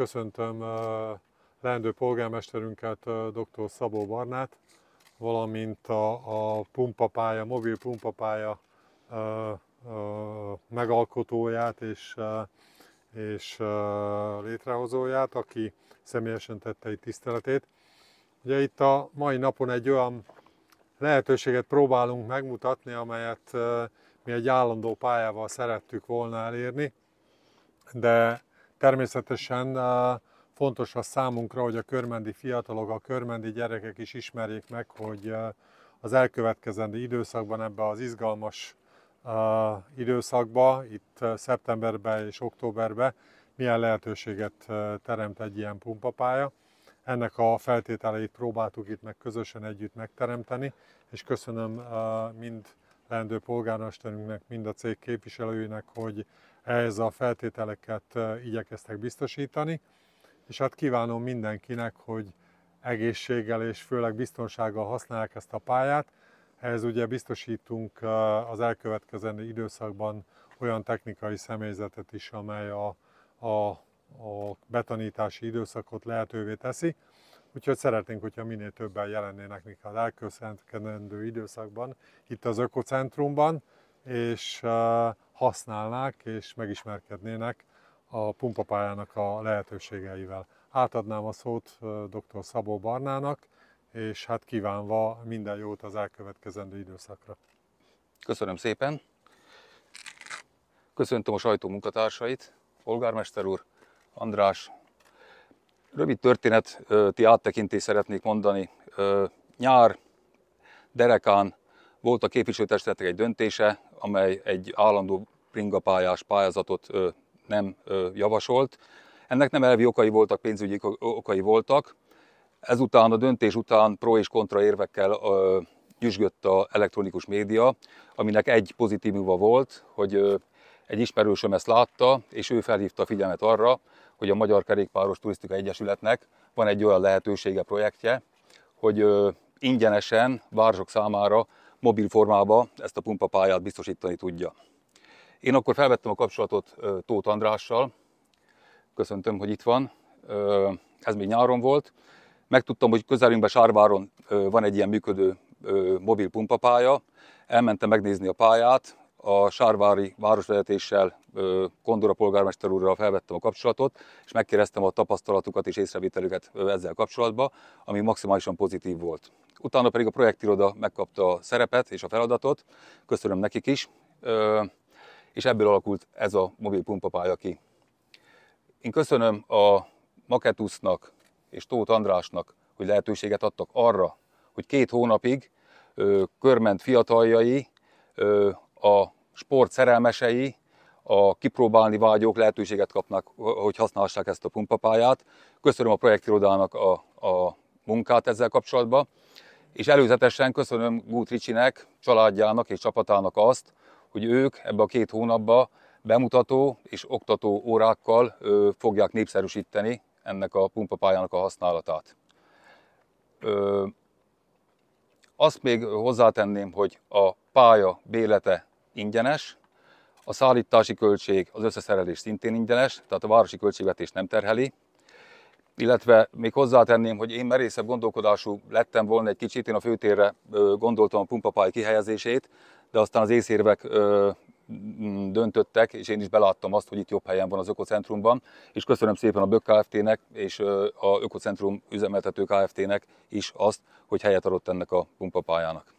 köszöntöm leendő polgármesterünket, dr. Szabó Barnát, valamint a pumpapálya, mobil pumpapálya megalkotóját és létrehozóját, aki személyesen tette itt tiszteletét. Ugye itt a mai napon egy olyan lehetőséget próbálunk megmutatni, amelyet mi egy állandó pályával szerettük volna elérni, de természetesen fontos az számunkra, hogy a körmendi fiatalok, a körmendi gyerekek is ismerjék meg, hogy az elkövetkezendő időszakban, ebben az izgalmas időszakban, itt szeptemberben és októberben milyen lehetőséget teremt egy ilyen pumpapálya. Ennek a feltételeit próbáltuk itt meg közösen együtt megteremteni, és köszönöm mind leendő polgármesterünknek, mind a cég képviselőinek, hogy ehhez a feltételeket igyekeztek biztosítani, és hát kívánom mindenkinek, hogy egészséggel és főleg biztonsággal használják ezt a pályát. Ehhez ugye biztosítunk az elkövetkezendő időszakban olyan technikai személyzetet is, amely a betanítási időszakot lehetővé teszi. Úgyhogy szeretnénk, hogyha minél többen jelennének még az elkövetkezendő időszakban itt az ökocentrumban, és használnák és megismerkednének a pumpapályának a lehetőségeivel. Átadnám a szót dr. Szabó Barnának, és hát kívánva minden jót az elkövetkezendő időszakra. Köszönöm szépen. Köszöntöm a sajtó munkatársait, polgármester úr, András. Rövid történeti áttekintést szeretnék mondani. Nyár derekán volt a képviselőtestületnek egy döntése, amely egy állandó bringapályás pályázatot nem javasolt. Ennek nem elvi okai voltak, pénzügyi okai voltak. Ezután, a döntés után pro és kontra érvekkel nyüzsgött az elektronikus média, aminek egy pozitívuма volt, hogy egy ismerősöm ezt látta, és ő felhívta a figyelmet arra, hogy a Magyar Kerékpáros Turisztikai Egyesületnek van egy olyan lehetősége, projektje, hogy ingyenesen városok számára mobil formában ezt a pumpapályát biztosítani tudja. Én akkor felvettem a kapcsolatot Tóth Andrással, köszöntöm, hogy itt van, ez még nyáron volt. Megtudtam, hogy közelünkben Sárváron van egy ilyen működő mobil pumpapálya, elmentem megnézni a pályát, a sárvári városvezetéssel, Kondora polgármester úrral felvettem a kapcsolatot, és megkérdeztem a tapasztalatukat és észrevételüket ezzel kapcsolatban, ami maximálisan pozitív volt. Utána pedig a projektiroda megkapta a szerepet és a feladatot, köszönöm nekik is, és ebből alakult ez a mobil pumpapálya ki. Én köszönöm a Maketusznak és Tóth Andrásnak, hogy lehetőséget adtak arra, hogy 2 hónapig Körment fiataljai, a sport szerelmesei, a kipróbálni vágyók lehetőséget kapnak, hogy használhassák ezt a pumpapályát. Köszönöm a projektirodának a munkát ezzel kapcsolatban, és előzetesen köszönöm Gut Ricsinek, családjának és csapatának azt, hogy ők ebbe a 2 hónapban bemutató és oktató órákkal fogják népszerűsíteni ennek a pumpapályának a használatát. Azt még hozzátenném, hogy a pálya bérlete ingyenes, a szállítási költség, az összeszerelés szintén ingyenes, tehát a városi költségvetés nem terheli. Illetve még hozzátenném, hogy én merészebb gondolkodású lettem volna egy kicsit, én a főtérre gondoltam a pumpapálya kihelyezését, de aztán az észérvek döntöttek, és én is beláttam azt, hogy itt jobb helyen van az ökocentrumban, és köszönöm szépen a Bök Kft-nek és a Ökocentrum üzemeltető Kft-nek is azt, hogy helyet adott ennek a pumpapályának.